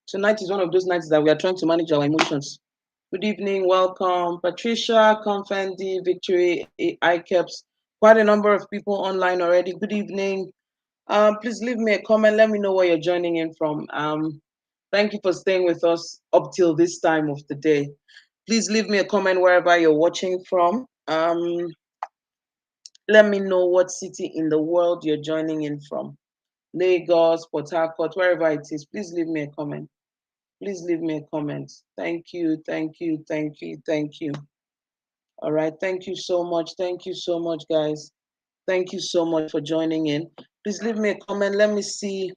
Tonight is one of those nights that we are trying to manage our emotions. Good evening, welcome, Patricia, Confendi, Victory, ICAPS. Quite a number of people online already. Good evening. Please leave me a comment. Let me know where you're joining in from. Thank you for staying with us up till this time of the day. Please leave me a comment wherever you're watching from. Let me know what city in the world you're joining in from. Lagos, Port Harcourt, wherever it is. Please leave me a comment. Please leave me a comment. Thank you, thank you, thank you, thank you. All right, thank you so much. Thank you so much, guys. Thank you so much for joining in. Please leave me a comment. Let me see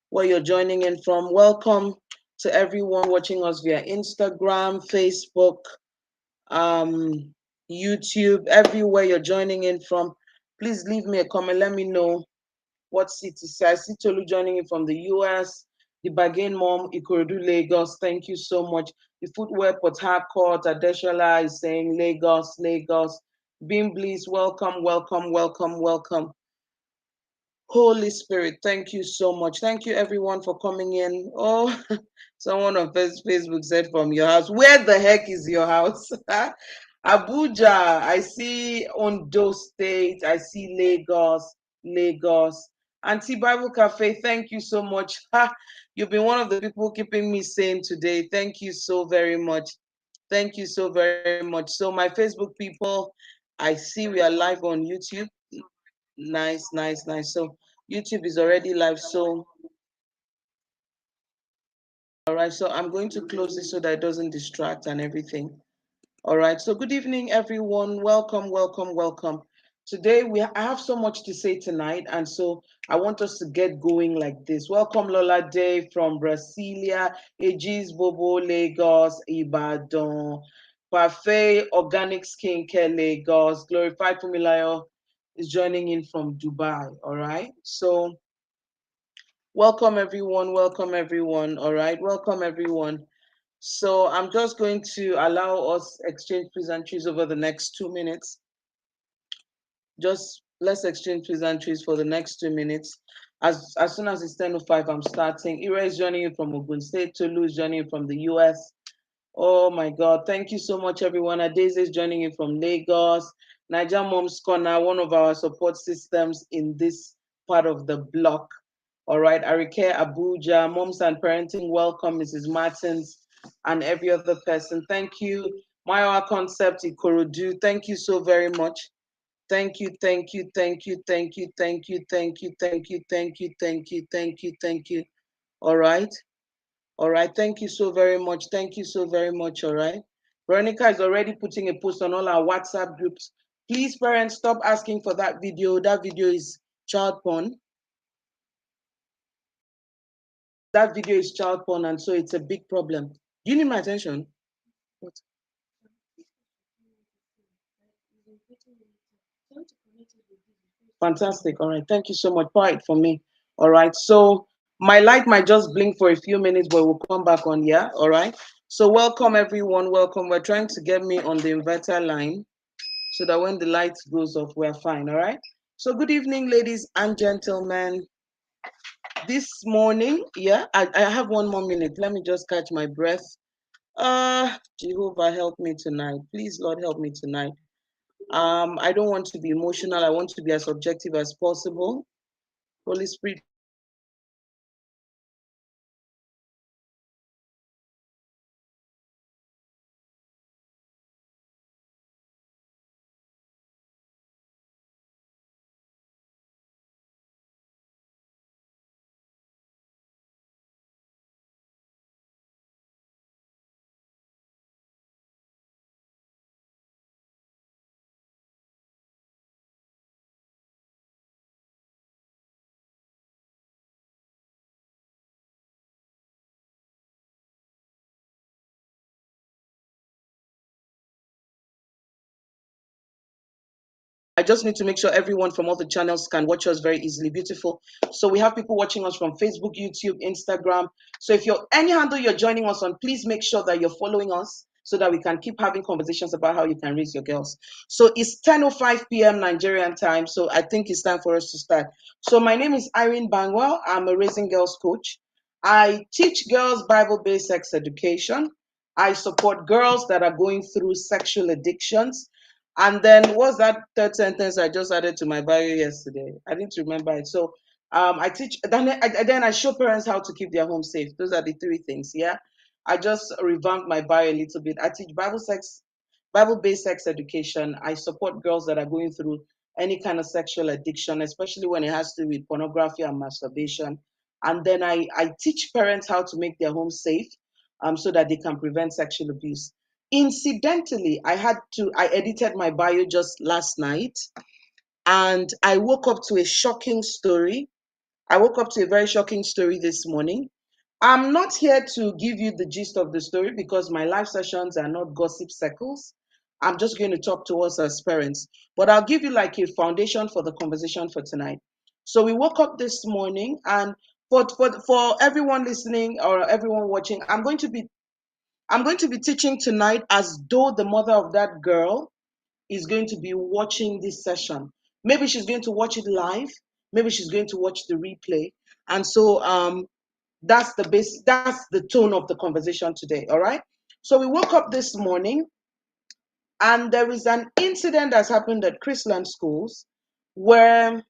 where you're joining in from. Welcome to everyone watching us via Instagram, Facebook, YouTube, everywhere you're joining in from. Please leave me a comment. Let me know what city. So I see Tolu joining in from the US. The Bargain Mom, Ikorodu, Lagos. Thank you so much. The Footwear Port Harcourt, Adeshola is saying Lagos, Lagos. Beam Bliss, welcome, welcome, welcome, welcome. Holy Spirit, thank you so much. Thank you everyone for coming in. Oh, someone on Facebook said from your house. Where the heck is your house? Abuja. I see Ondo State. I see Lagos, Lagos. Auntie Bible Cafe, thank you so much. You've been one of the people keeping me sane today. Thank you so very much. Thank you so very much. So my Facebook people, I see we are live on YouTube. Nice, nice, nice. So YouTube is already live. So, all right. So I'm going to close this so that it doesn't distract and everything. All right. So good evening, everyone. Welcome, welcome, welcome. Today I have so much to say tonight, and so I want us to get going like this. Welcome, Lola Day from Brasilia, Aegis Bobo, Lagos, Ibadan, Parfait Organic Skincare, Lagos, Glorified Fumilayo is joining in from Dubai. All right. So welcome everyone. Welcome everyone. All right. Welcome everyone. So I'm just going to allow us exchange pleasantries over the next 2 minutes. Just let's exchange pleasantries for the next 2 minutes. As soon as it's 10:05, I'm starting. Ira is joining you from Ogun State. Tolu is joining you from the US. Oh my God. Thank you so much, everyone. Adeze is joining you from Lagos. Niger Moms Corner, one of our support systems in this part of the block. All right. Arike Abuja, Moms and Parenting, welcome, Mrs. Martins, and every other person. Thank you. Maiwa Concept Ikorodu, thank you so very much. Thank you, thank you, thank you, thank you, thank you, thank you, thank you, thank you, thank you, thank you, thank you. All right. All right. Thank you so very much. Thank you so very much. All right. Veronica is already putting a post on all our WhatsApp groups. Please, parents, stop asking for that video. That video is child porn. That video is child porn, and so it's a big problem. Do you need my attention? What? Fantastic. All right. Thank you so much. Quiet for me. All right. So my light might just blink for a few minutes, but we'll come back on. Yeah. All right. So welcome everyone. Welcome. We're trying to get me on the inverter line so that when the light goes off, we're fine. All right. So good evening, ladies and gentlemen. This morning, yeah, I have 1 more minute. Let me just catch my breath. Jehovah, help me tonight. Please, Lord, help me tonight. I don't want to be emotional. I want to be as objective as possible. Holy Spirit, I just need to make sure everyone from all the channels can watch us very easily. Beautiful. So we have people watching us from Facebook, YouTube, Instagram. So if you're any handle you're joining us on, please make sure that you're following us so that we can keep having conversations about how you can raise your girls. So it's 10:05 p.m. Nigerian time. So I think it's time for us to start. So my name is Irene Bangwell. I'm a raising girls coach. I teach girls Bible-based sex education. I support girls that are going through sexual addictions. And then what's that third sentence I just added to my bio yesterday? I didn't remember it. So I teach, then I show parents how to keep their home safe. Those are the three things. Yeah. I just revamped my bio a little bit. I teach Bible-based sex education. I support girls that are going through any kind of sexual addiction, especially when it has to do with pornography and masturbation. And then I teach parents how to make their home safe, so that they can prevent sexual abuse. Incidentally, I edited my bio just last night, and I woke up to a shocking story. I woke up to a very shocking story this morning. I'm not here to give you the gist of the story because my live sessions are not gossip circles. I'm just going to talk to us as parents, but I'll give you like a foundation for the conversation for tonight. So we woke up this morning, and for everyone listening or everyone watching, I'm going to be teaching tonight as though the mother of that girl is going to be watching this session. Maybe she's going to watch it live. Maybe she's going to watch the replay. And so that's the tone of the conversation today. All right. So we woke up this morning, and there is an incident that's happened at Chrisland schools where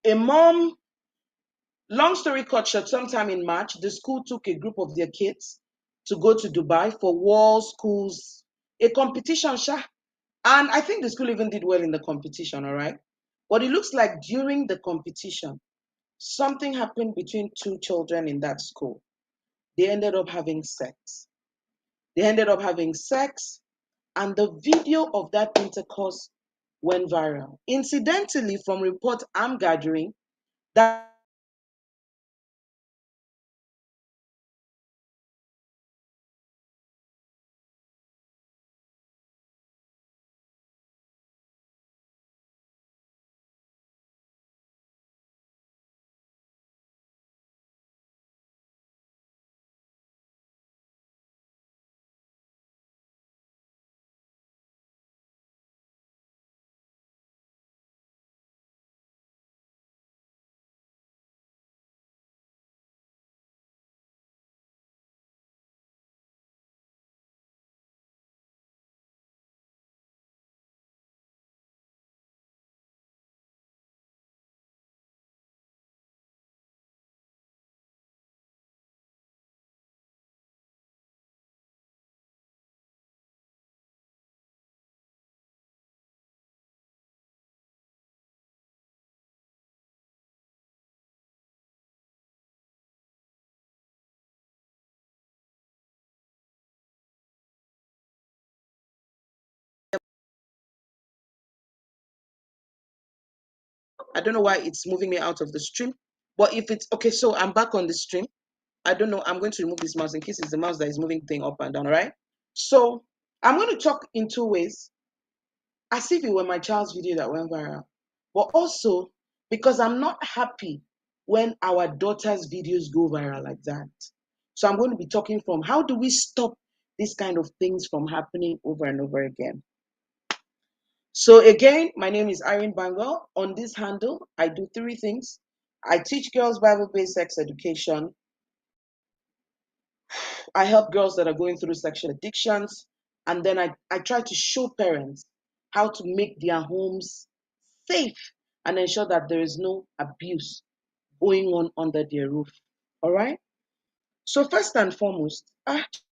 a mom, long story cut short, sometime in March, the school took a group of their kids to go to Dubai for World Schools, a competition, Sha. And I think the school even did well in the competition, all right? But it looks like during the competition, something happened between two children in that school. They ended up having sex. They ended up having sex, and the video of that intercourse went viral. Incidentally, from reports I'm gathering, that I don't know why it's moving me out of the stream. But if it's okay, so I'm back on the stream. I don't know. I'm going to remove this mouse in case it's the mouse that is moving thing up and down. All right. So I'm going to talk in two ways, as if it were my child's video that went viral, but also because I'm not happy when our daughter's videos go viral like that. So I'm going to be talking from how do we stop these kind of things from happening over and over again. So again, my name is Irene Bangle. On this handle, I do three things. I teach girls Bible-based sex education. I help girls that are going through sexual addictions. And then I try to show parents how to make their homes safe and ensure that there is no abuse going on under their roof. All right? So, first and foremost,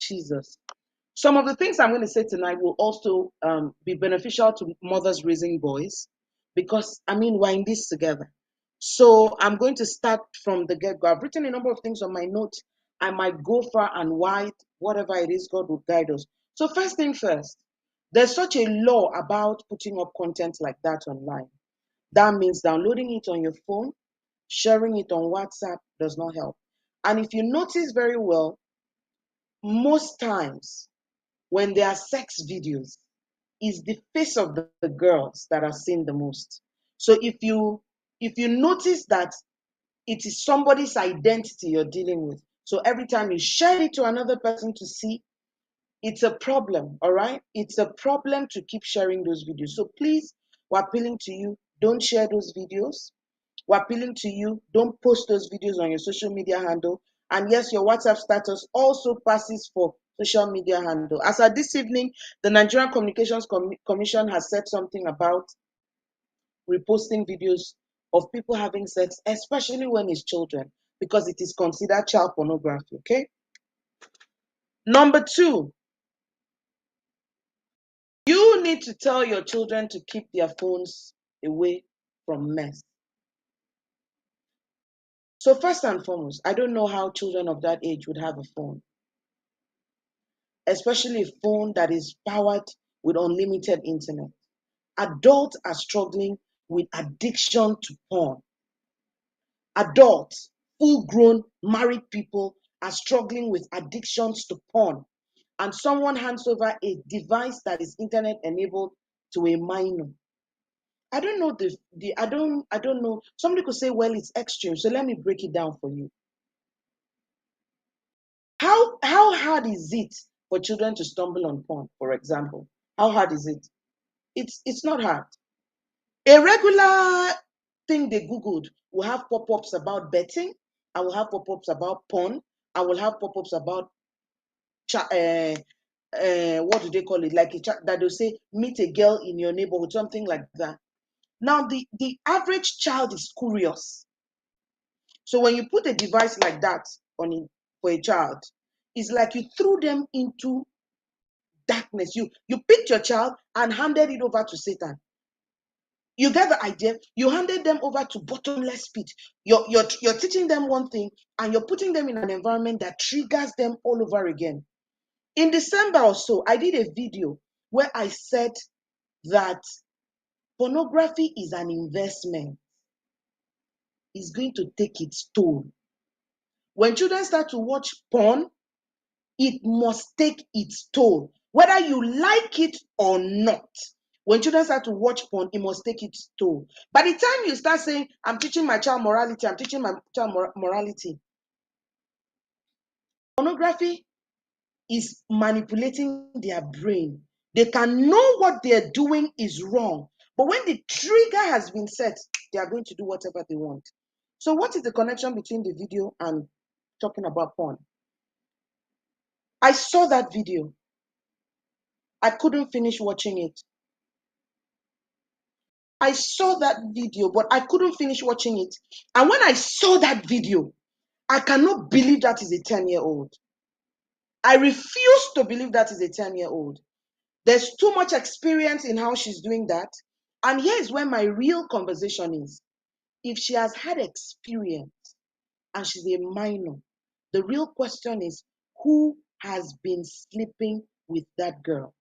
Jesus. Some of the things I'm going to say tonight will also be beneficial to mothers raising boys because, I mean, we're in this together. So I'm going to start from the get-go. I've written a number of things on my note. I might go far and wide, whatever it is, God will guide us. So first thing first, there's such a law about putting up content like that online. That means downloading it on your phone, sharing it on WhatsApp does not help. And if you notice very well, most times when there are sex videos, is the face of the girls that are seen the most. So if you notice that it is somebody's identity you're dealing with, so every time you share it to another person to see, it's a problem. All right, it's a problem to keep sharing those videos. So please, we're appealing to you, don't share those videos. We're appealing to you, don't post those videos on your social media handle. And yes, your WhatsApp status also passes for social media handle. As of this evening, the Nigerian Communications Commission has said something about reposting videos of people having sex, especially when it's children, because it is considered child pornography. Okay. Number 2, you need to tell your children to keep their phones away from mess. So first and foremost, I don't know how children of that age would have a phone, especially a phone that is powered with unlimited internet. Adults are struggling with addiction to porn. Adults, full-grown married people are struggling with addictions to porn. And someone hands over a device that is internet enabled to a minor. I don't know I don't know. Somebody could say, well, it's extreme. So let me break it down for you. How hard is it for children to stumble on porn, for example? How hard is it? It's not hard. A regular thing they Googled will have pop-ups about betting, I will have pop-ups about porn, I will have pop-ups about what do they call it? Like that they'll say, meet a girl in your neighborhood, something like that. Now, the average child is curious. So when you put a device like that on it for a child, it's like you threw them into darkness. You picked your child and handed it over to Satan. You get the idea? You handed them over to bottomless pit. You're teaching them one thing and you're putting them in an environment that triggers them all over again. In December or so, I did a video where I said that pornography is an investment. It's going to take its toll. When children start to watch porn, it must take its toll, whether you like it or not. When children start to watch porn, it must take its toll. By the time you start saying, I'm teaching my child morality, I'm teaching my child morality, pornography is manipulating their brain. They can know what they're doing is wrong, but when the trigger has been set, they are going to do whatever they want. So what is the connection between the video and talking about porn? I saw that video. I couldn't finish watching it. I saw that video, but I couldn't finish watching it. And when I saw that video, I cannot believe that is a 10-year-old. I refuse to believe that is a 10-year-old. There's too much experience in how she's doing that. And here is where my real conversation is. If she has had experience and she's a minor, the real question is, who has been sleeping with that girl?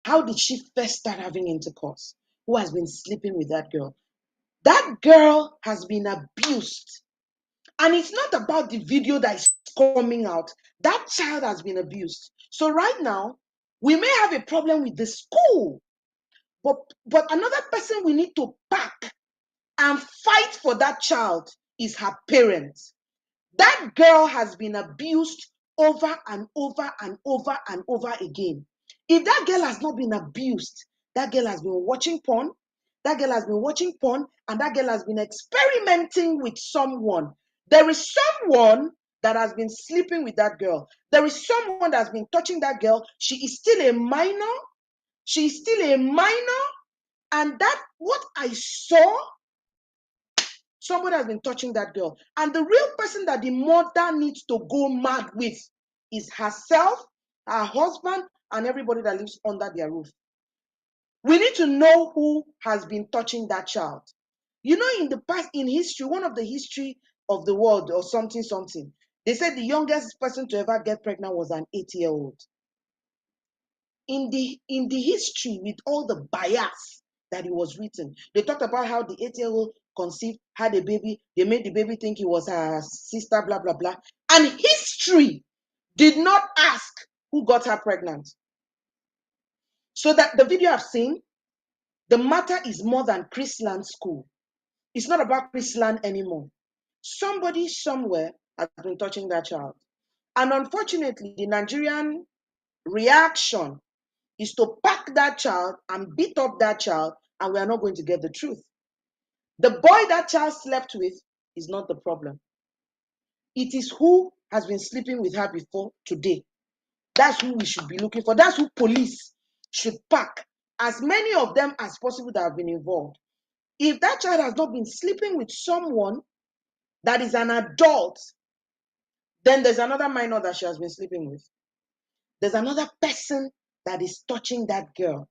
How did she first start having intercourse? Who has been sleeping with that girl? That girl has been abused. And it's not about the video that is coming out. That child has been abused. So right now, we may have a problem with the school, but another person we need to back and fight for that child is her parents. That girl has been abused over and over and over and over again. If that girl has not been abused, that girl has been watching porn, that girl has been watching porn, and that girl has been experimenting with someone. There is someone that has been sleeping with that girl. There is someone that has been touching that girl. She is still a minor. She is still a minor. And that, what I saw, somebody has been touching that girl. And the real person that the mother needs to go mad with is herself, her husband, and everybody that lives under their roof. We need to know who has been touching that child. You know, in the past, in history, one of the history of the world or something, they said the youngest person to ever get pregnant was an 8-year-old. In the history, with all the bias that it was written, they talked about how the 8-year-old conceived, had a baby, they made the baby think it was her sister, blah, blah, blah. And history did not ask who got her pregnant. So that the video I've seen, the matter is more than Chrisland school. It's not about Chrisland anymore. Somebody somewhere has been touching that child. And unfortunately, the Nigerian reaction is to pack that child and beat up that child, and we are not going to get the truth. The boy that child slept with is not the problem. It is who has been sleeping with her before today. That's who we should be looking for. That's who police should pack. As many of them as possible that have been involved. If that child has not been sleeping with someone that is an adult, then there's another minor that she has been sleeping with. There's another person that is touching that girl.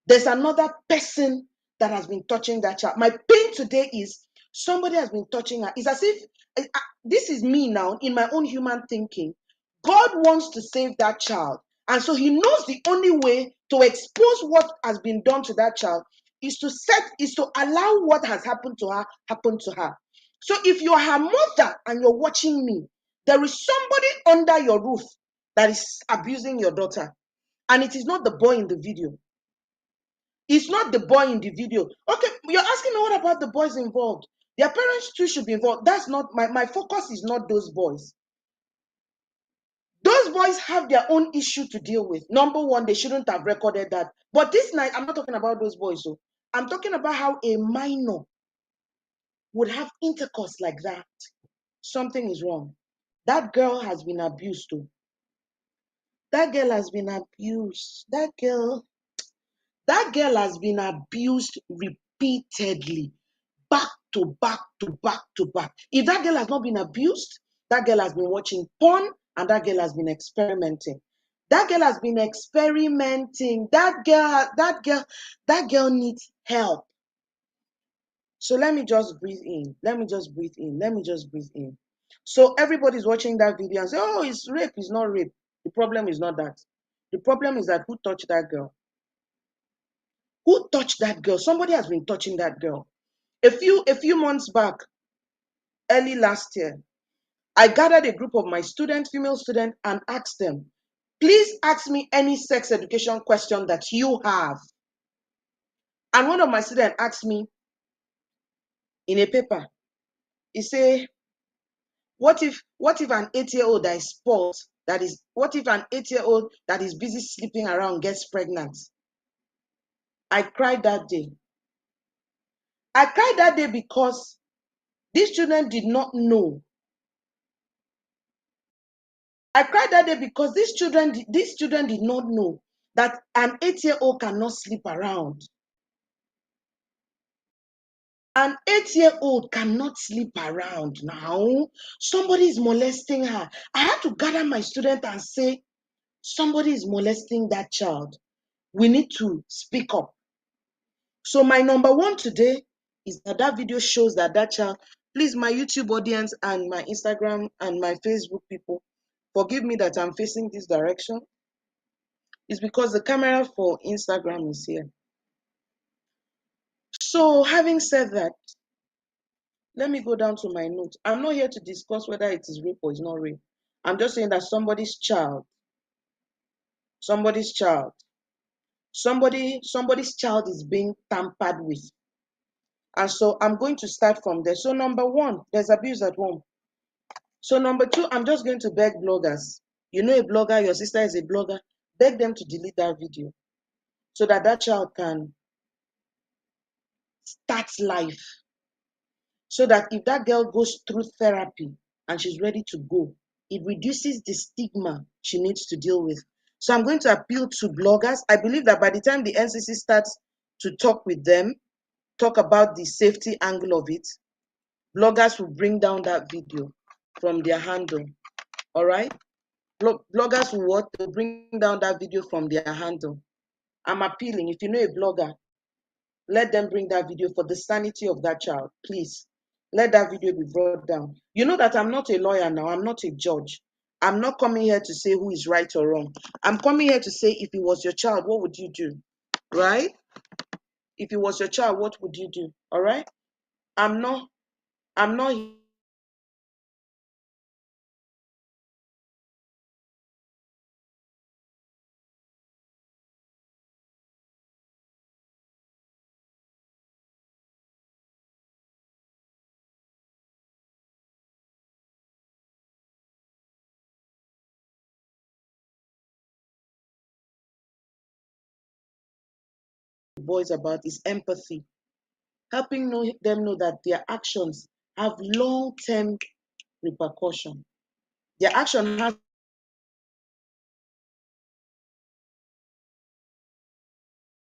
There's another person that has been touching that child. My pain today is somebody has been touching her. It's as if this is me now in my own human thinking. God wants to save that child. And so he knows the only way to expose what has been done to that child is to allow what has happened to her happen to her. So if you're her mother and you're watching me, there is somebody under your roof that is abusing your daughter. And it is not the boy in the video. It's not the boy in the video. Okay, you're asking me what about the boys involved? Their parents too should be involved. That's not my focus is not those boys. Those boys have their own issue to deal with. Number one, they shouldn't have recorded that. But this night, I'm not talking about those boys. So I'm talking about how a minor would have intercourse like that. Something is wrong. That girl has been abused too. That girl has been abused. That girl has been abused repeatedly, back to back to back to back. If that girl has not been abused, that girl has been watching porn and that girl has been experimenting. That girl has been experimenting. That girl needs help. So let me just breathe in. Let me just breathe in. Let me just breathe in. So everybody's watching that video and say, oh, it's rape. It's not rape. The problem is not that. The problem is that who touched that girl? Who touched that girl? Somebody has been touching that girl. A few months back, early last year, I gathered a group of my female students, and asked them, please ask me any sex education question that you have. And one of my students asked me in a paper, he said, what if an 8-year-old that is sport, what if an 8-year-old that is busy sleeping around gets pregnant? I cried that day. I cried that day because these children did not know. I cried that day because these children did not know that an 8-year-old cannot sleep around. An 8-year-old cannot sleep around now. Somebody is molesting her. I had to gather my student and say, somebody is molesting that child. We need to speak up. So my number one today is that video shows that child, please, my YouTube audience and my Instagram and my Facebook people, forgive me that I'm facing this direction. It's because the camera for Instagram is here. So having said that, let me go down to my notes. I'm not here to discuss whether it is rape or it's not rape. I'm just saying that somebody's child is being tampered with. And so I'm going to start from there. So number one, there's abuse at home. So number two, I'm just going to beg bloggers. You know a blogger, your sister is a blogger, beg them to delete that video so that child can start life. So that if that girl goes through therapy and she's ready to go, it reduces the stigma she needs to deal with. So I'm going to appeal to bloggers. I believe that by the time the NCC starts to talk with them, talk about the safety angle of it, bloggers will bring down that video from their handle. All right? Bloggers will bring down that video from their handle. I'm appealing. If you know a blogger, let them bring that video for the sanity of that child. Please, let that video be brought down. You know that I'm not a lawyer now. I'm not a judge. I'm not coming here to say who is right or wrong. I'm coming here to say, if it was your child, what would you do? Right? If it was your child, what would you do? All right? I'm not boys about is empathy. Helping them know that their actions have long-term repercussion. Their action has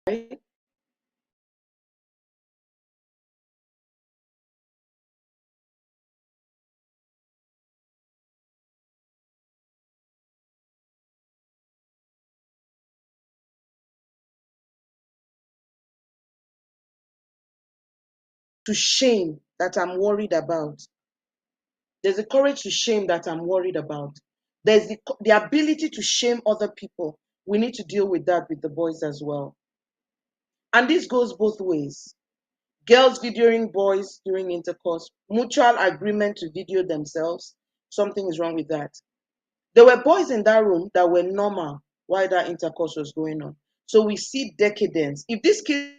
right? To shame that I'm worried about. There's the courage to shame that I'm worried about. There's the ability to shame other people. We need to deal with that with the boys as well. And this goes both ways. Girls videoing boys during intercourse, mutual agreement to video themselves. Something is wrong with that. There were boys in that room that were normal while that intercourse was going on. So we see decadence. If this kid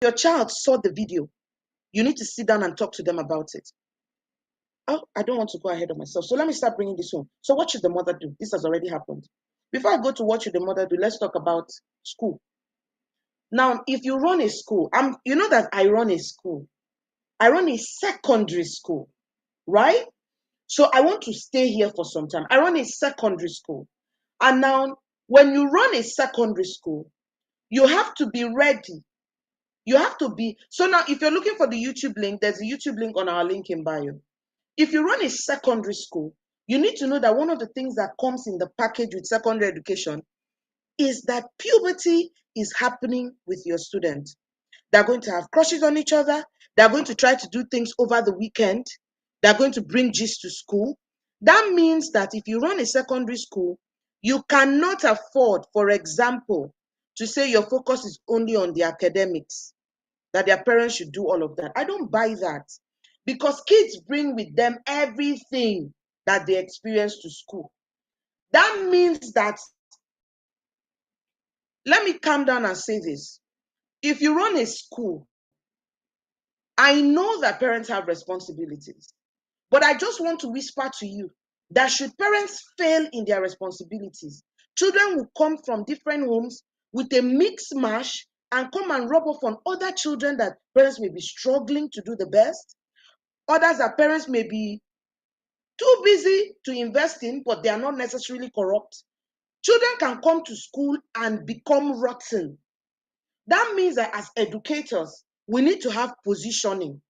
your child saw the video, you need to sit down and talk to them about it. Oh, I don't want to go ahead of myself. So let me start bringing this home. So what should the mother do? This has already happened. Before I go to what should the mother do, let's talk about school. Now, if you run a school, you know that I run a school. I run a secondary school, right? So I want to stay here for some time. I run a secondary school. And now, when you run a secondary school, you have to be ready. You have to be. So now, if you're looking for the YouTube link, there's a YouTube link on our link in bio. If you run a secondary school, you need to know that one of the things that comes in the package with secondary education is that puberty is happening with your student. They're going to have crushes on each other. They're going to try to do things over the weekend. They're going to bring gist to school. That means that if you run a secondary school, you cannot afford, for example, to say your focus is only on the academics, that their parents should do all of that. I don't buy that because kids bring with them everything that they experience to school. That means that, let me calm down and say this. If you run a school, I know that parents have responsibilities, but I just want to whisper to you that should parents fail in their responsibilities, children will come from different homes with a mixed mash and come and rub off on other children that parents may be struggling to do the best, others that parents may be too busy to invest in, but they are not necessarily corrupt. Children can come to school and become rotten. That means that as educators, we need to have positioning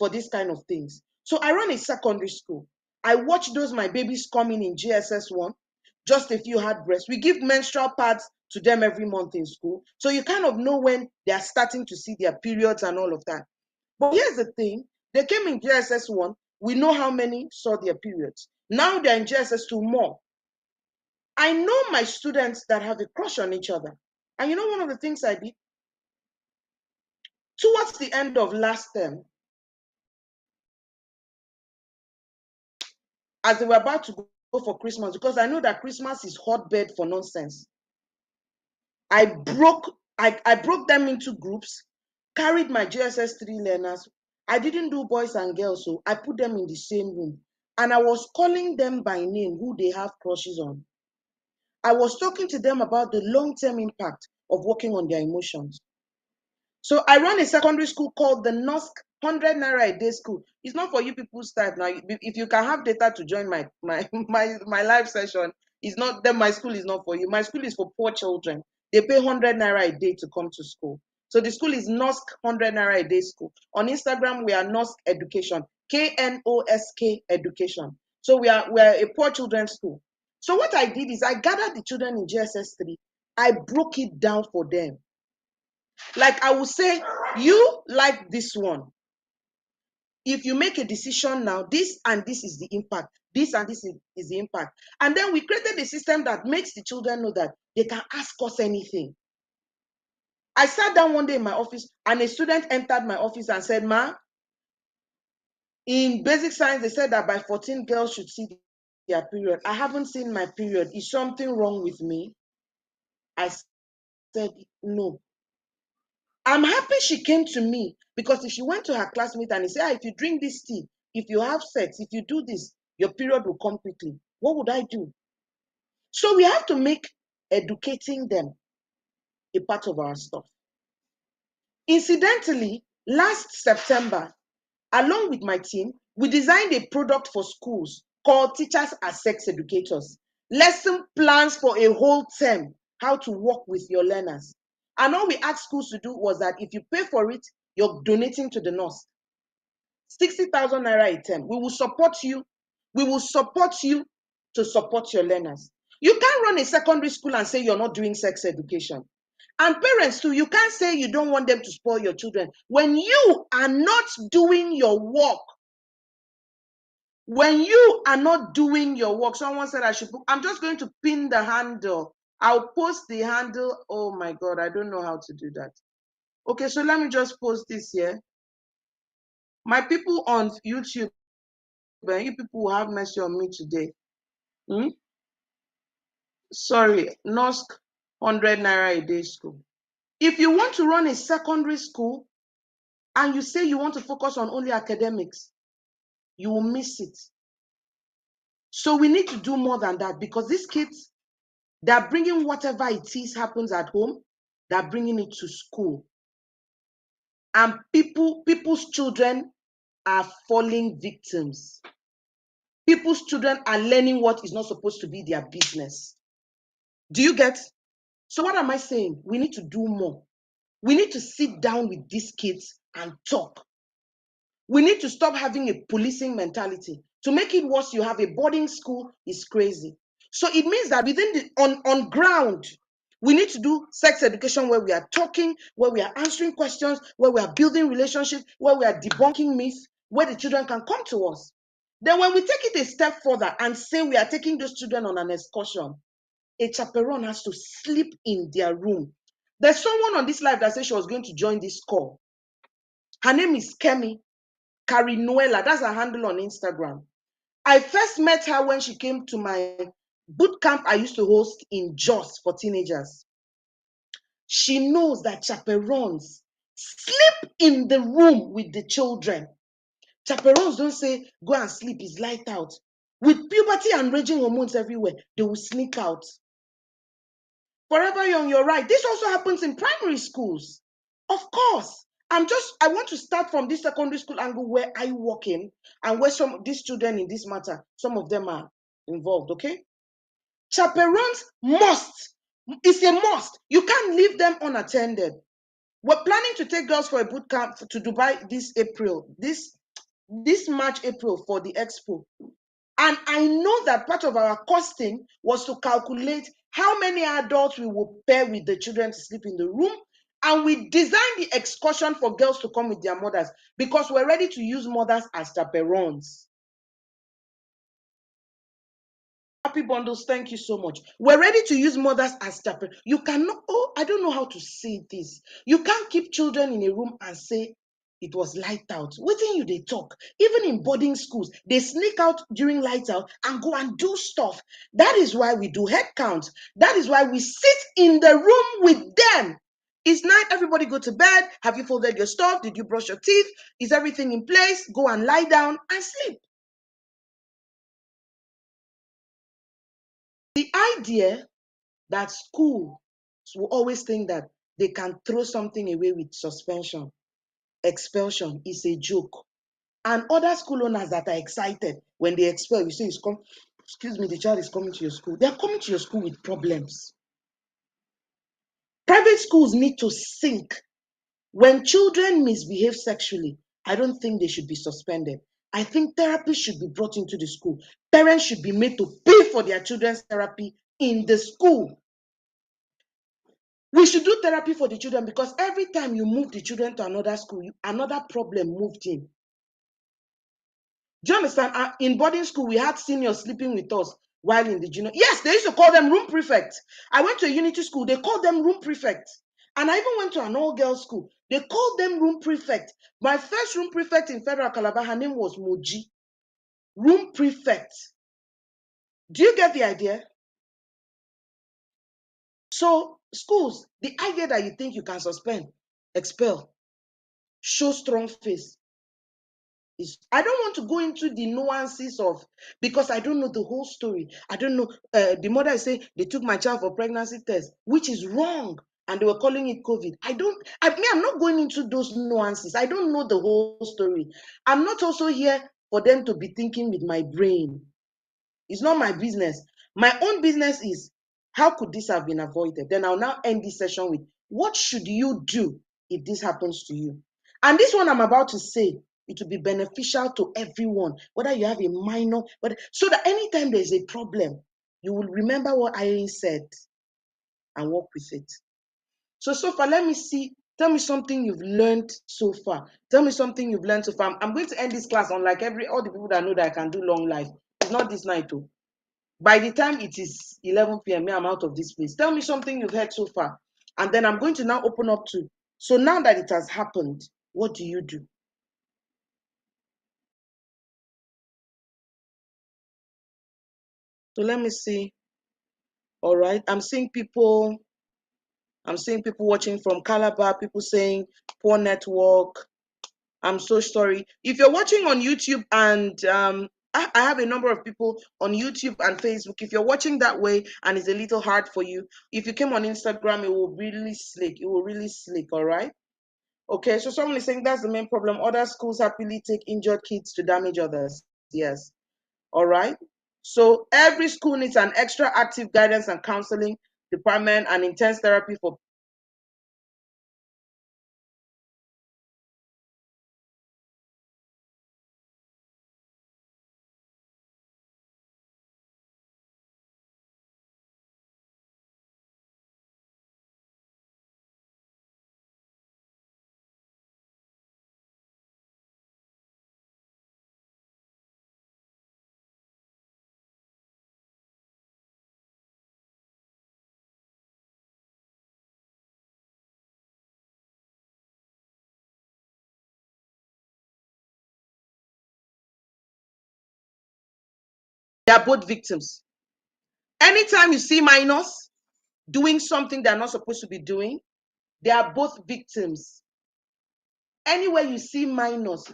for these kind of things. So I run a secondary school. I watch those my babies coming in GSS 1, just a few had breasts. We give menstrual pads to them every month in school. So you kind of know when they are starting to see their periods and all of that. But here's the thing, they came in GSS 1, we know how many saw their periods. Now they're in GSS 2 more. I know my students that have a crush on each other. And you know one of the things I did? Towards the end of last term, as they were about to go for Christmas, because I know that Christmas is hotbed for nonsense, I broke them into groups, carried my GSS 3 learners. I didn't do boys and girls, so I put them in the same room. And I was calling them by name who they have crushes on. I was talking to them about the long-term impact of working on their emotions. So I run a secondary school called the NOSC 100 Naira a day school. It's not for you people's type. Now, if you can have data to join my live session, it's not, then my school is not for you. My school is for poor children. They pay 100 Naira a day to come to school. So the school is NOSC 100 Naira a day school. On Instagram, we are NOSC Education, KNOSK Education. So we are a poor children's school. So what I did is I gathered the children in GSS 3. I broke it down for them. Like I would say, you like this one. if you make a decision now, this and this is the impact. This and this is the impact. And then we created a system that makes the children know that they can ask us anything. I sat down one day in my office and a student entered my office and said, "Ma, in basic science, they said that by 14 girls should see their period. I haven't seen my period. Is something wrong with me?" I said, "No." I'm happy she came to me, because if she went to her classmate and he said, if you drink this tea, if you have sex, if you do this, your period will come quickly, what would I do? So we have to make educating them a part of our stuff. Incidentally, last September, along with my team, we designed a product for schools called Teachers as Sex Educators. Lesson plans for a whole term, how to work with your learners. And all we asked schools to do was that if you pay for it, you're donating to the nurse. 60,000 naira a term. We will support you. We will support you to support your learners. You can't run a secondary school and say you're not doing sex education. And parents too, you can't say you don't want them to spoil your children when you are not doing your work. When you are not doing your work, someone said I should book. I'm just going to pin the handle. I'll post the handle. Oh my God, I don't know how to do that. Okay, so let me just post this here. My people on YouTube, you people will have mercy on me today. Sorry, NOSC 100 naira a day school. If you want to run a secondary school and you say you want to focus on only academics, you will miss it. So we need to do more than that, because these kids, they're bringing whatever it is happens at home, they're bringing it to school. And people's children are falling victims. People's children are learning what is not supposed to be their business. Do you get? So what am I saying? We need to do more. We need to sit down with these kids and talk. We need to stop having a policing mentality. To make it worse, you have a boarding school, is crazy. So it means that within the on ground, we need to do sex education where we are talking, where we are answering questions, where we are building relationships, where we are debunking myths, where the children can come to us. Then when we take it a step further and say we are taking those children on an excursion, a chaperone has to sleep in their room. There's someone on this live that said she was going to join this call. Her name is Kemi Carinuela. That's her handle on Instagram. I first met her when she came to my boot camp I used to host in Jos for teenagers. She knows that chaperones sleep in the room with the children. Chaperones don't say, go and sleep, it's light out. With puberty and raging hormones everywhere, they will sneak out. Forever Young, you're right. This also happens in primary schools. Of course. I want to start from this secondary school angle where I work in and where some of these children in this matter, some of them are involved, okay? Chaperones must. It's a must. You can't leave them unattended. We're planning to take girls for a boot camp to Dubai this April, this March, April for the expo. And I know that part of our costing was to calculate how many adults we will pair with the children to sleep in the room. And we designed the excursion for girls to come with their mothers because we're ready to use mothers as chaperones. Happy bundles, thank you so much. We're ready to use mothers as chaperones. You cannot, I don't know how to say this. You can't keep children in a room and say, it was light out. Within you, they talk. Even in boarding schools, they sneak out during light out and go and do stuff. That is why we do head count. That is why we sit in the room with them. It's night, everybody go to bed. Have you folded your stuff? Did you brush your teeth? Is everything in place? Go and lie down and sleep. The idea that schools will always think that they can throw something away with suspension, expulsion is a joke. And other school owners that are excited when they expel, you say, excuse me, the child is coming to your school. They're coming to your school with problems. Private schools need to think. When children misbehave sexually, I don't think they should be suspended. I think therapy should be brought into the school. Parents should be made to pay for their children's therapy in the school. We should do therapy for the children because every time you move the children to another school, another problem moved in. Do you understand? In boarding school, we had seniors sleeping with us while in the junior. Yes, they used to call them room prefect. I went to a unity school, they called them room prefect. And I even went to an all-girls school. They called them room prefect. My first room prefect in Federal Calabar, her name was Moji. Room prefect. Do you get the idea? So schools, the idea that you think you can suspend, expel, show strong face, I don't want to go into the nuances of, because I don't know the whole story. I don't know. The mother is saying they took my child for pregnancy test, which is wrong, and they were calling it COVID. I'm not going into those nuances. I don't know the whole story. I'm not also here for them to be thinking with my brain. It's not my business. My own business is, how could this have been avoided? Then I'll now end this session with, what should you do if this happens to you? And this one I'm about to say, it will be beneficial to everyone, whether you have a minor, but so that anytime there's a problem, you will remember what Irene said and work with it. So far, let me see. Tell me something you've learned so far. Tell me something you've learned so far. I'm going to end this class, unlike all the people that know that I can do long life. It's not this night, too. By the time it is 11 p.m., I'm out of this place. Tell me something you've heard so far. And then I'm going to now open up to, so now that it has happened, what do you do? So let me see. All right. I'm seeing people watching from Calabar, people saying poor network. I'm so sorry. If you're watching on YouTube and I have a number of people on YouTube and Facebook. If you're watching that way and it's a little hard for you, if you came on Instagram, it will really slick. It will really slick, all right? Okay, so someone is saying that's the main problem. Other schools happily take injured kids to damage others. Yes, all right? So every school needs an extra active guidance and counseling department and intense therapy for. They are both victims. Anytime you see minors doing something they're not supposed to be doing, they are both victims. Anywhere you see minors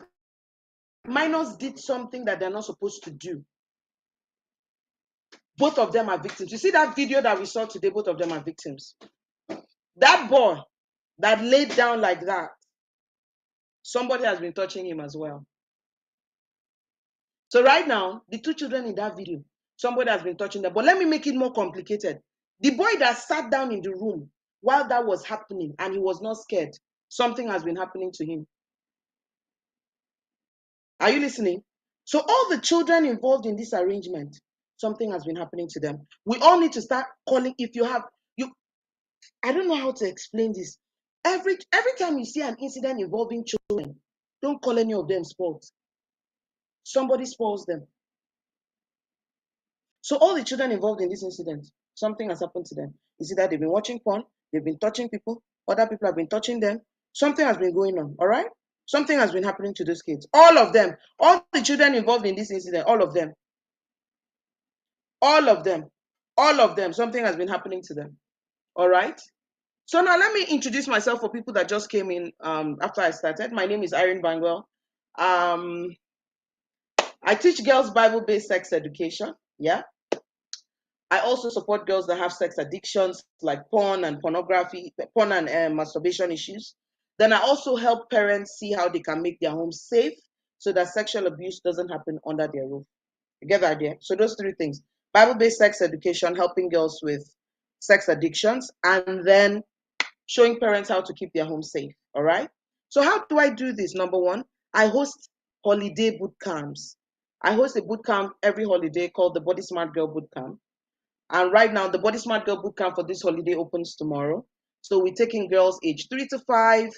did something that they're not supposed to do. Both of them are victims. You see that video that we saw today, both of them are victims. That boy that laid down like that, somebody has been touching him as well. So right now, the two children in that video, somebody has been touching them. But let me make it more complicated. The boy that sat down in the room while that was happening and he was not scared, something has been happening to him. Are you listening? So all the children involved in this arrangement, something has been happening to them. We all need to start calling. If you have, I don't know how to explain this. Every time you see an incident involving children, don't call any of them sports. Somebody spoils them. So all the children involved in this incident, something has happened to them. Is it that they've been watching porn, they've been touching people, other people have been touching them, something has been going on, all right? Something has been happening to those kids. All of them, all the children involved in this incident, all of them, something has been happening to them, all right? So now let me introduce myself for people that just came in after I started. My name is Irene Bangwell. I teach girls Bible-based sex education, yeah? I also support girls that have sex addictions like porn and pornography, porn and masturbation issues. Then I also help parents see how they can make their homes safe so that sexual abuse doesn't happen under their roof. You get the idea? So those three things: Bible-based sex education, helping girls with sex addictions, and then showing parents how to keep their home safe. All right. So how do I do this? Number one, I host holiday boot camps. I host a boot camp every holiday called the Body Smart Girl Boot Camp. And right now, the Body Smart Girl Bootcamp for this holiday opens tomorrow. So we're taking girls age 3 to 5,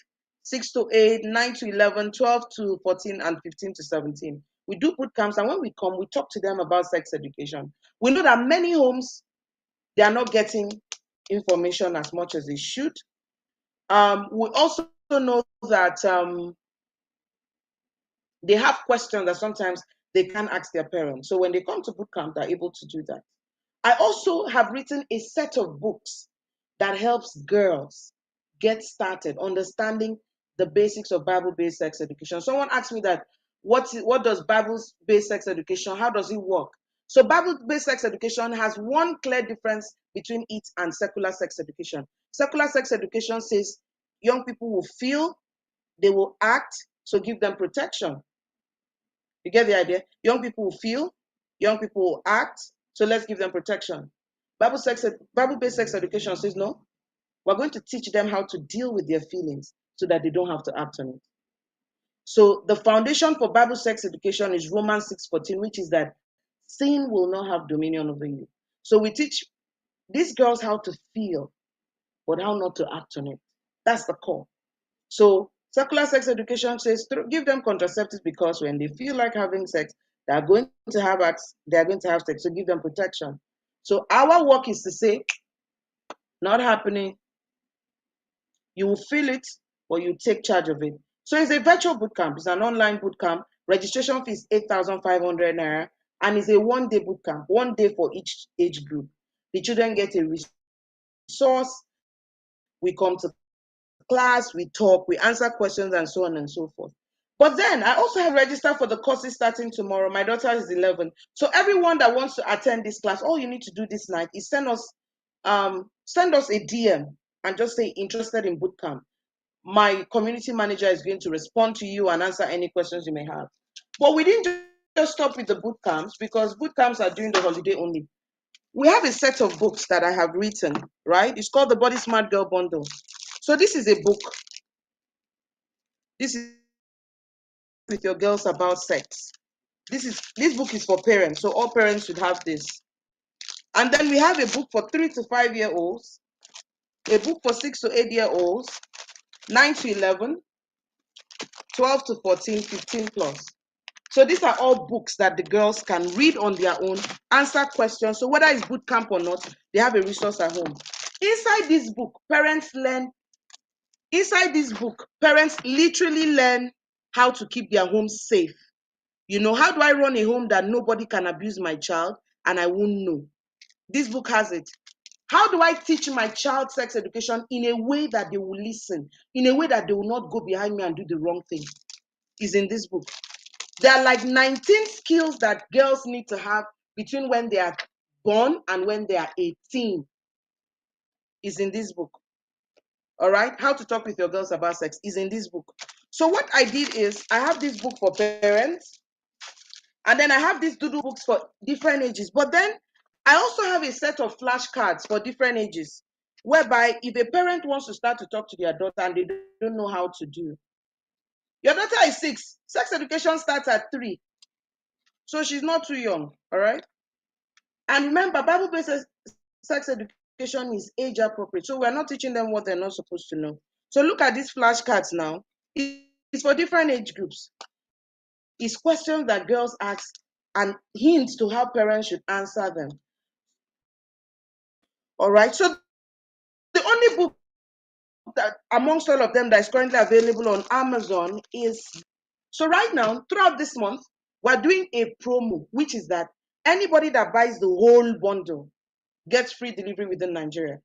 6 to 8, 9 to 11, 12 to 14, and 15 to 17. We do boot camps, and when we come, we talk to them about sex education. We know that many homes, they are not getting information as much as they should. We also know that they have questions that sometimes they can't ask their parents. So when they come to boot camp, they're able to do that. I also have written a set of books that helps girls get started understanding the basics of Bible-based sex education. Someone asked me that, what does Bible-based sex education, how does it work? So Bible-based sex education has one clear difference between it and secular sex education. Secular sex education says young people will feel, they will act, so give them protection. You get the idea? Young people will feel, young people will act, so let's give them protection. Bible-based sex education says no. We're going to teach them how to deal with their feelings so that they don't have to act on it. So the foundation for Bible sex education is Romans 6:14, which is that sin will not have dominion over you. So we teach these girls how to feel, but how not to act on it. That's the core. So secular sex education says give them contraceptives because when they feel like having sex, they are going to have sex. So give them protection. So our work is to say, not happening. You will feel it, but you take charge of it. So it's a virtual boot camp. It's an online boot camp. Registration fee is 8,500 naira, and it's a one-day boot camp, 1 day for each age group. The children get a resource. We come to class, we talk, we answer questions, and so on and so forth. But then I also have registered for the courses starting tomorrow. My daughter is 11. So everyone that wants to attend this class, all you need to do this night is send us a DM and just say interested in boot camp. My community manager is going to respond to you and answer any questions you may have. But we didn't just stop with the boot camps, because boot camps are during the holiday only. We have a set of books that I have written, right? It's called the Body Smart Girl Bundle. So this is a book. This is with your girls about sex. This book is for parents, so all parents should have this. And then we have a book for 3 to 5 year olds, a book for 6 to 8 year olds, 9 to 11, 12 to 14, 15 plus. So these are all books that the girls can read on their own, answer questions. So whether it's boot camp or not, they have a resource at home. Inside this book, parents literally learn how to keep their homes safe. You know, how do I run a home that nobody can abuse my child and I won't know? This book has it. How do I teach my child sex education in a way that they will listen, in a way that they will not go behind me and do the wrong thing? Is in this book. There are like 19 skills that girls need to have between when they are born and when they are 18. Is in this book. All right? How to talk with your girls about sex is in this book. So what I did is I have this book for parents, and then I have these doodle books for different ages. But then I also have a set of flashcards for different ages, whereby if a parent wants to start to talk to their daughter and they don't know how to do, your daughter is 6. Sex education starts at 3. So she's not too young, all right? And remember, Bible-based sex education is age appropriate. So we're not teaching them what they're not supposed to know. So look at these flashcards now. It's for different age groups. It's questions that girls ask and hints to how parents should answer them. All right. So the only book that amongst all of them that is currently available on Amazon is, so right now, throughout this month, we're doing a promo, which is that anybody that buys the whole bundle gets free delivery within Nigeria.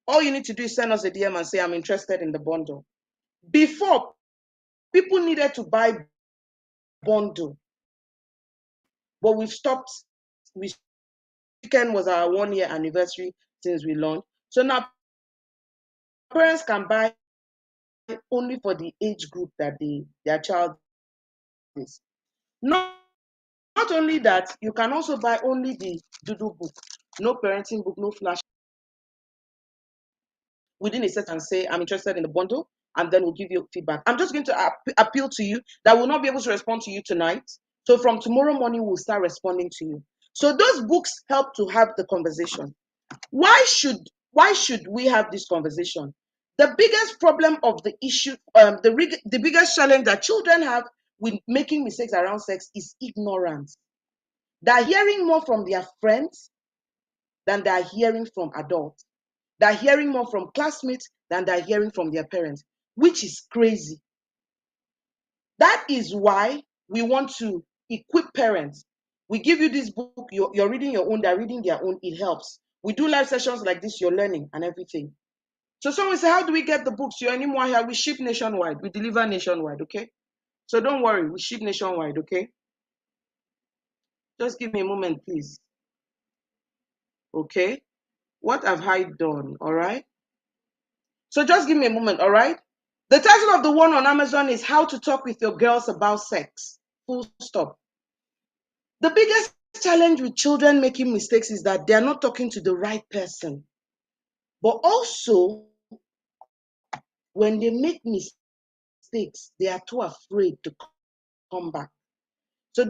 All you need to do is send us a DM and say, I'm interested in the bundle. Before, people needed to buy bundle, but we've stopped. Weekend was our 1-year anniversary since we launched. So now parents can buy only for the age group that their child is. Not only that, you can also buy only the doodle book, no parenting book, no flash, within a set and say, I'm interested in the bundle, and then we'll give you feedback. I'm just going to appeal to you that we'll not be able to respond to you tonight. So from tomorrow morning, we'll start responding to you. So those books help to have the conversation. Why should we have this conversation? The biggest problem of the issue, the biggest challenge that children have with making mistakes around sex is ignorance. They're hearing more from their friends than they're hearing from adults. They're hearing more from classmates than they're hearing from their parents, which is crazy. That is why we want to equip parents. We give you this book, you're reading your own, they're reading their own, it helps. We do live sessions like this, you're learning and everything. So someone say, how do we get the books? You're anymore here, we ship nationwide, we deliver nationwide, okay? So don't worry, we ship nationwide, okay? Just give me a moment, please. Okay? What have I done, all right? So just give me a moment, all right? The title of the one on Amazon is How to Talk with Your Girls About Sex. Full stop. The biggest challenge with children making mistakes is that they're not talking to the right person. But also, when they make mistakes, they are too afraid to come back. So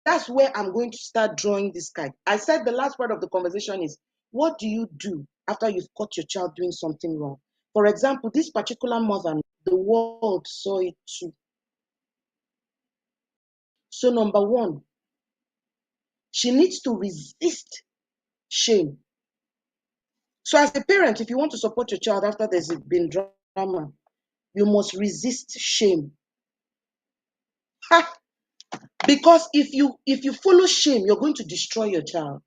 that's where I'm going to start drawing this kite. I said the last part of the conversation is, what do you do after you've caught your child doing something wrong? For example, this particular mother, the world saw it too. So number one, she needs to resist shame. So as a parent, if you want to support your child after there's been drama, you must resist shame. Ha! Because if you follow shame, you're going to destroy your child.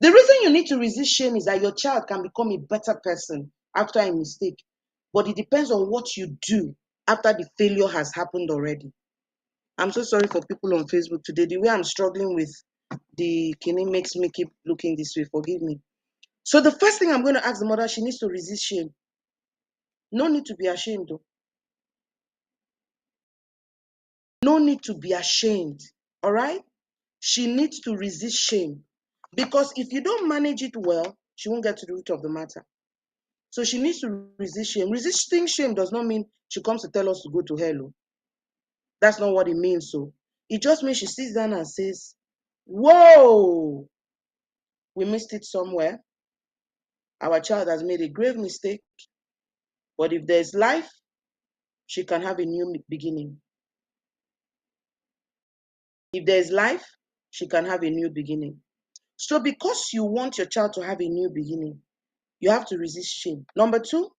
The reason you need to resist shame is that your child can become a better person after a mistake. But it depends on what you do after the failure has happened already. I'm so sorry for people on Facebook today. The way I'm struggling with the kidney makes me keep looking this way. Forgive me. So the first thing I'm going to ask the mother, she needs to resist shame. No need to be ashamed though. No need to be ashamed. All right? She needs to resist shame. Because if you don't manage it well, she won't get to the root of the matter. So she needs to resist shame. Resisting shame does not mean she comes to tell us to go to hell. That's not what it means. So it just means she sits down and says, whoa, we missed it somewhere. Our child has made a grave mistake. But if there's life, she can have a new beginning. If there's life, she can have a new beginning. So because you want your child to have a new beginning, you have to resist shame. Number two,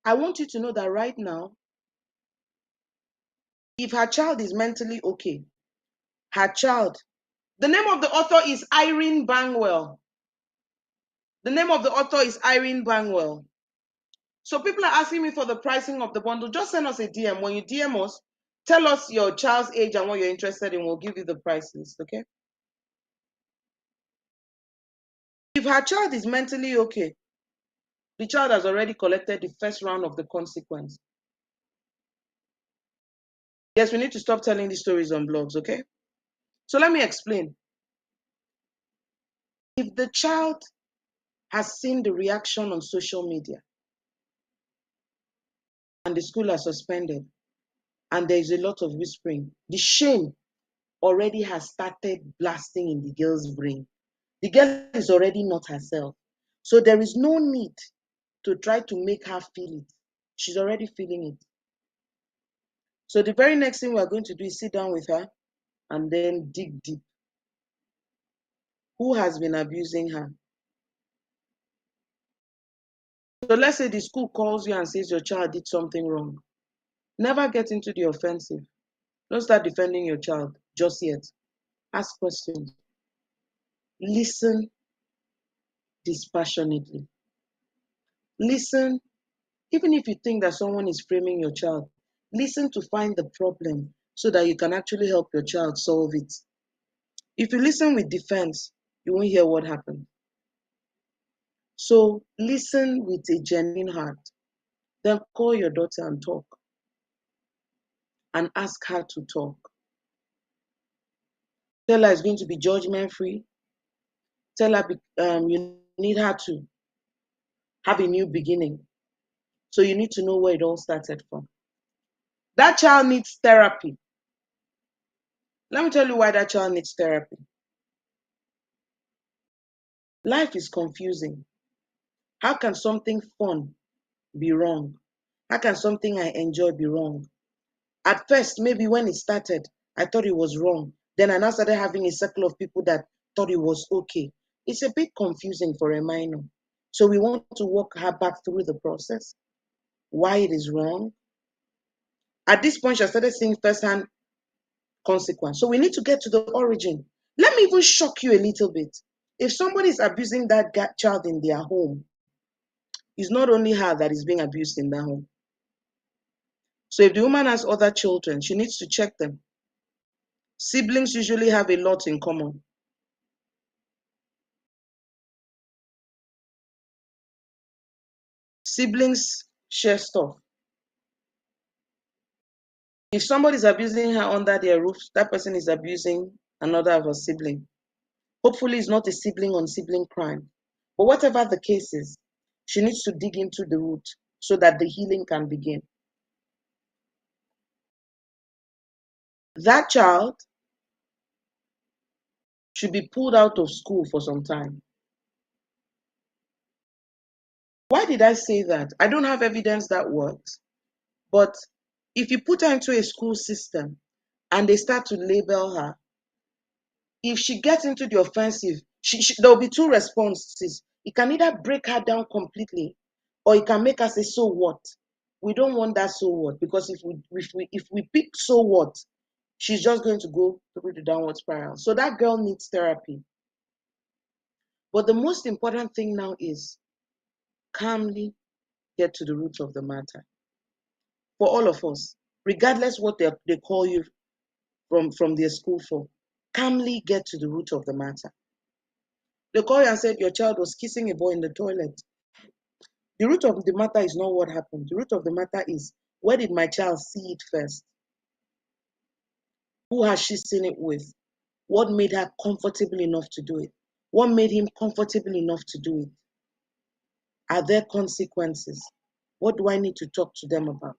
I want you to know that right now, if her child is mentally okay, her child, the name of the author is Irene Bangwell. The name of the author is Irene Bangwell. So people are asking me for the pricing of the bundle. Just send us a DM. When you DM us, tell us your child's age and what you're interested in. We'll give you the price list, okay? If her child is mentally okay, the child has already collected the first round of the consequence. Yes, we need to stop telling these stories on blogs, okay? So let me explain. If the child has seen the reaction on social media and the school are suspended and there is a lot of whispering, the shame already has started blasting in the girl's brain. The girl is already not herself. So there is no need to try to make her feel it. She's already feeling it. So the very next thing we're going to do is sit down with her and then dig deep. Who has been abusing her? So let's say the school calls you and says your child did something wrong. Never get into the offensive. Don't start defending your child just yet. Ask questions. Listen dispassionately. Listen, even if you think that someone is framing your child, listen to find the problem so that you can actually help your child solve it. If you listen with defense, you won't hear what happened. So listen with a genuine heart. Then call your daughter and talk. And ask her to talk. Tell her it's going to be judgment free. Tell her you need her to have a new beginning. So you need to know where it all started from. That child needs therapy. Let me tell you why that child needs therapy. Life is confusing. How can something fun be wrong? How can something I enjoy be wrong? At first, maybe when it started, I thought it was wrong. Then I now started having a circle of people that thought it was okay. It's a bit confusing for a minor. So we want to walk her back through the process, why it is wrong. At this point, she started seeing firsthand consequence. So we need to get to the origin. Let me even shock you a little bit. If somebody is abusing that child in their home, it's not only her that is being abused in that home. So if the woman has other children, she needs to check them. Siblings usually have a lot in common. Siblings share stuff. If somebody is abusing her under their roof, that person is abusing another of her sibling. Hopefully, it's not a sibling on sibling crime. But whatever the case is, she needs to dig into the root so that the healing can begin. That child should be pulled out of school for some time. Why did I say that? I don't have evidence that works. But if you put her into a school system and they start to label her, if she gets into the offensive, there will be two responses. It can either break her down completely or it can make her say, so what? We don't want that so what, because if we pick so what, she's just going to go through the downward spiral. So that girl needs therapy. But the most important thing now is calmly get to the root of the matter. For all of us, regardless what they call you from their school for, calmly get to the root of the matter. They call you and said your child was kissing a boy in the toilet. The root of the matter is not what happened. The root of the matter is, where did my child see it first? Who has she seen it with? What made her comfortable enough to do it? What made him comfortable enough to do it? Are there consequences? What do I need to talk to them about?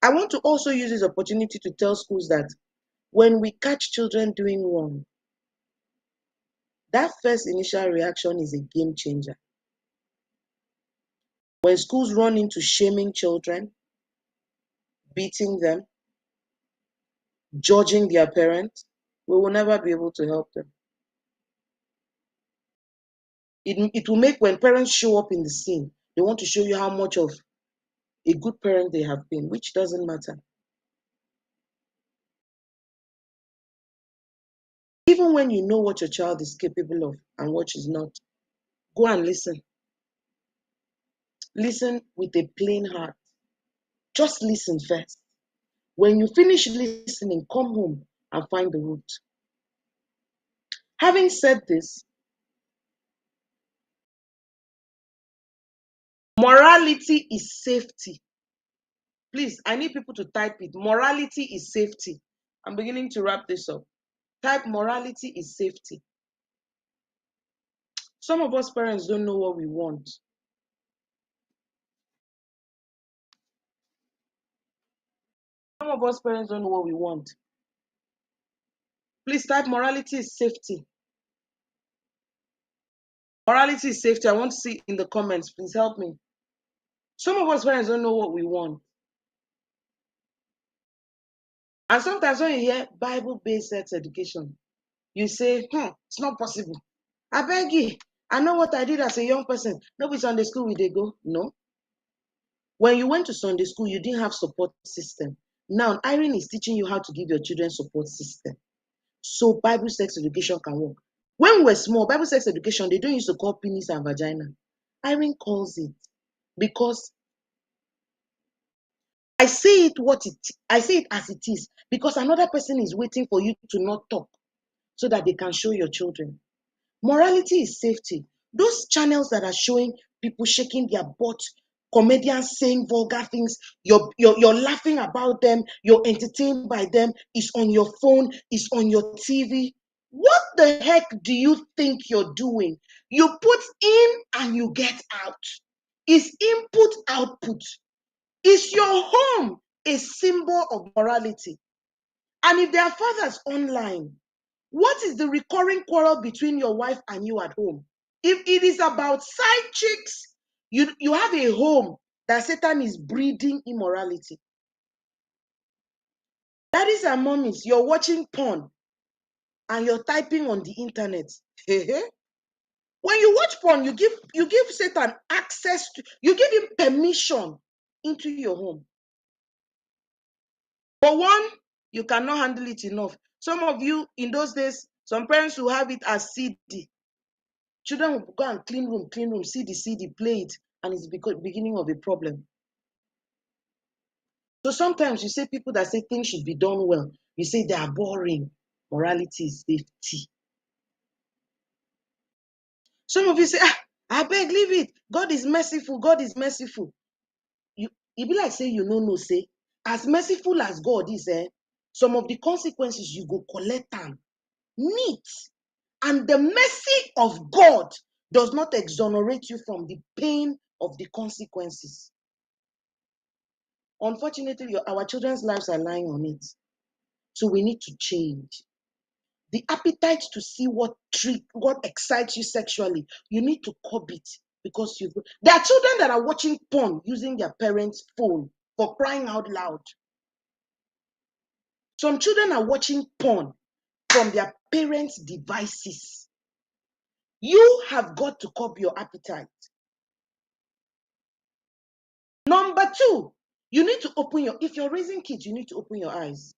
I want to also use this opportunity to tell schools that when we catch children doing wrong, that first initial reaction is a game changer. When schools run into shaming children, beating them, judging their parents, we will never be able to help them. It will make, when parents show up in the scene, they want to show you how much of a good parent they have been, which doesn't matter. Even when you know what your child is capable of and what she's not, go and listen. Listen with a plain heart. Just listen first. When you finish listening, come home and find the root. Having said this, morality is safety. Please, I need people to type it. Morality is safety. I'm beginning to wrap this up. Type morality is safety. Some of us parents don't know what we want. Some of us parents don't know what we want. Please type morality is safety. Morality is safety. I want to see in the comments. Please help me. Some of us parents don't know what we want. And sometimes when you hear Bible-based sex education, you say, it's not possible. I beg you. I know what I did as a young person. Nobody Sunday school will they go. No. When you went to Sunday school, you didn't have support system. Now, Irene is teaching you how to give your children support system. So Bible sex education can work. When we were small, Bible sex education, they don't used to call penis and vagina. Irene calls it because I say it as it is, because another person is waiting for you to not talk so that they can show your children. Morality is safety. Those channels that are showing people shaking their butt, comedians saying vulgar things, you're laughing about them, you're entertained by them, is on your phone, is on your TV. What the heck do you think you're doing? You put in and you get out. Is input output? Is your home a symbol of morality? And if there are fathers online, what is the recurring quarrel between your wife and you at home? If it is about side chicks, you have a home that Satan is breeding immorality. Daddies and mommies, you're watching porn and you're typing on the internet. When you watch porn, you give Satan access to, you give him permission into your home. For one, you cannot handle it enough. Some of you in those days, some parents will have it as CD. Children will go and clean room, see the CD, play it, and it's the beginning of a problem. So sometimes you say people that say things should be done well, you say they are boring. Morality is safety. Some of you say, I beg, leave it. God is merciful. God is merciful. It be like say you no say, as merciful as God is, some of the consequences you go collect them neat. And the mercy of God does not exonerate you from the pain of the consequences. Unfortunately, our children's lives are lying on it. So we need to change. The appetite to see what excites you sexually, you need to curb it, because there are children that are watching porn using their parents' phone, for crying out loud. Some children are watching porn from their parents' devices. You have got to curb your appetite. Number two, you need to if you're raising kids, you need to open your eyes.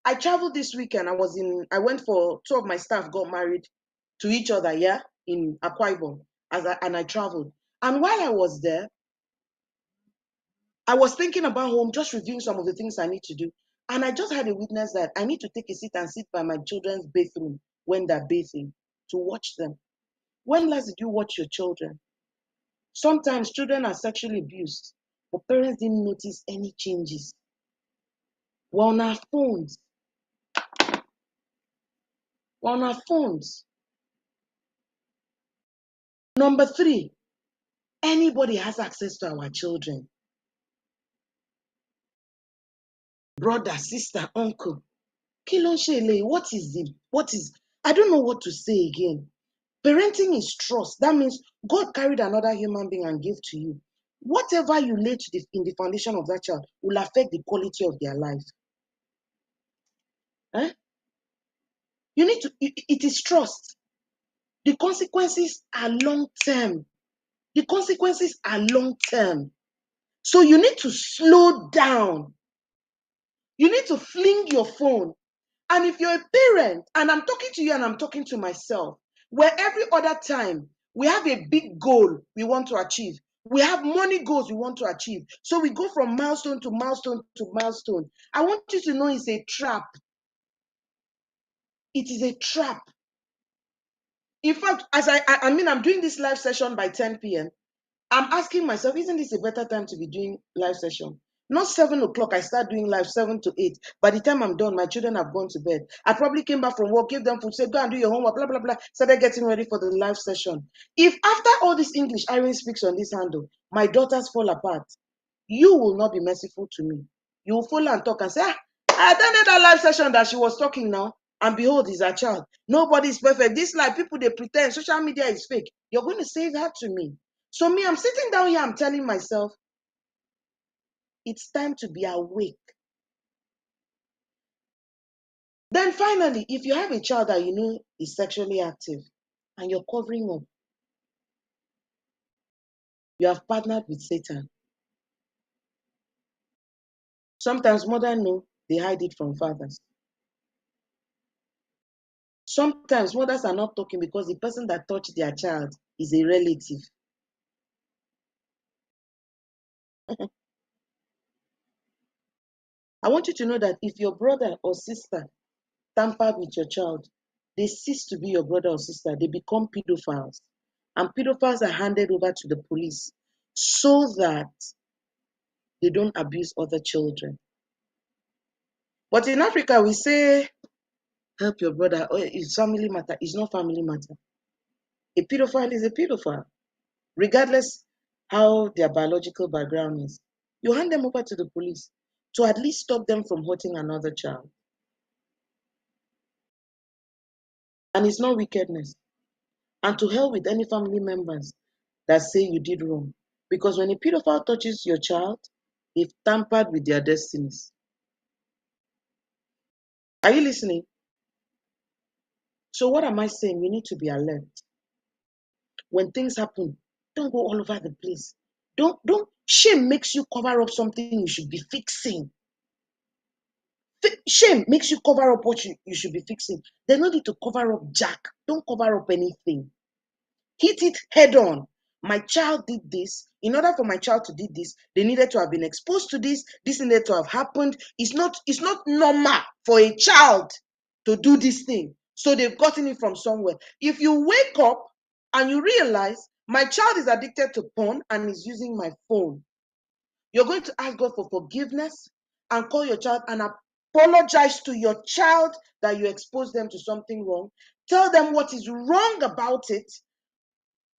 I traveled this weekend. I went for, two of my staff got married to each other, yeah, in Akwa Ibom, and I traveled. And while I was there, I was thinking about home, just reviewing some of the things I need to do. And I just had a witness that I need to take a seat and sit by my children's bathroom when they're bathing to watch them. When last did you watch your children? Sometimes children are sexually abused, but parents didn't notice any changes. We're on our phones. We're on our phones. Number three, anybody has access to our children. Brother, sister, uncle. What is, I don't know what to say again. Parenting is trust. That means God carried another human being and gave to you. Whatever you lay in the foundation of that child will affect the quality of their life. Eh? You need to, it is trust. The consequences are long term. The consequences are long term. So you need to slow down. You need to fling your phone. And if you're a parent, and I'm talking to you and I'm talking to myself, where every other time we have a big goal we want to achieve, we have money goals we want to achieve. So we go from milestone to milestone to milestone. I want you to know it's a trap. It is a trap. In fact, I'm doing this live session by 10 p.m. I'm asking myself, isn't this a better time to be doing live session? Not 7 o'clock, I start doing live 7 to 8. By the time I'm done, my children have gone to bed. I probably came back from work, gave them food, said, go and do your homework, blah, blah, blah. Started getting ready for the live session. If after all this English, Irene speaks on this handle, my daughters fall apart, you will not be merciful to me. You will follow and talk and say, I attended that live session that she was talking now, and behold, is a child. Nobody is perfect. This life, people, they pretend social media is fake. You're going to say that to me. So me, I'm sitting down here, I'm telling myself, it's time to be awake. Then finally, if you have a child that you know is sexually active and you're covering up, you have partnered with Satan. Sometimes mothers know, they hide it from fathers. Sometimes mothers are not talking because the person that touched their child is a relative. I want you to know that if your brother or sister tampered with your child, they cease to be your brother or sister. They become pedophiles. And pedophiles are handed over to the police so that they don't abuse other children. But in Africa, we say, help your brother. Oh, it's family matter. It's not family matter. A pedophile is a pedophile, regardless how their biological background is. You hand them over to the police to at least stop them from hurting another child. And it's not wickedness. And to hell with any family members that say you did wrong. Because when a pedophile touches your child, they've tampered with their destinies. Are you listening? So what am I saying? We need to be alert. When things happen, don't go all over the place. Don't shame makes you cover up something you should be fixing. Shame makes you cover up what you should be fixing. There's no need to cover up Jack. Don't cover up anything. Hit it head on. My child did this. In order for my child to do this, they needed to have been exposed to this. This needed to have happened. It's not normal for a child to do this thing. So they've gotten it from somewhere. If you wake up and you realize my child is addicted to porn and is using my phone, you're going to ask God for forgiveness and call your child and apologize to your child that you exposed them to something wrong. Tell them what is wrong about it.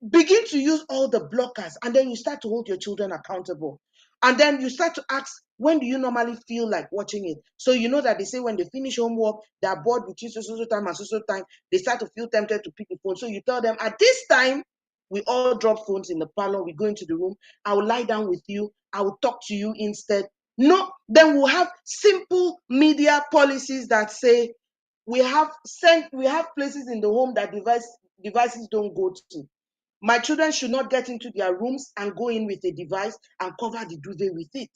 Begin to use all the blockers, and then you start to hold your children accountable. And then you start to ask, when do you normally feel like watching it? So you know that they say when they finish homework, they're bored between so time and so time, they start to feel tempted to pick the phone. So you tell them, at this time, we all drop phones in the parlor, we go into the room, I will lie down with you, I will talk to you instead. No, then we'll have simple media policies that say we have places in the home that devices don't go to. My children should not get into their rooms and go in with a device and cover the duvet with it.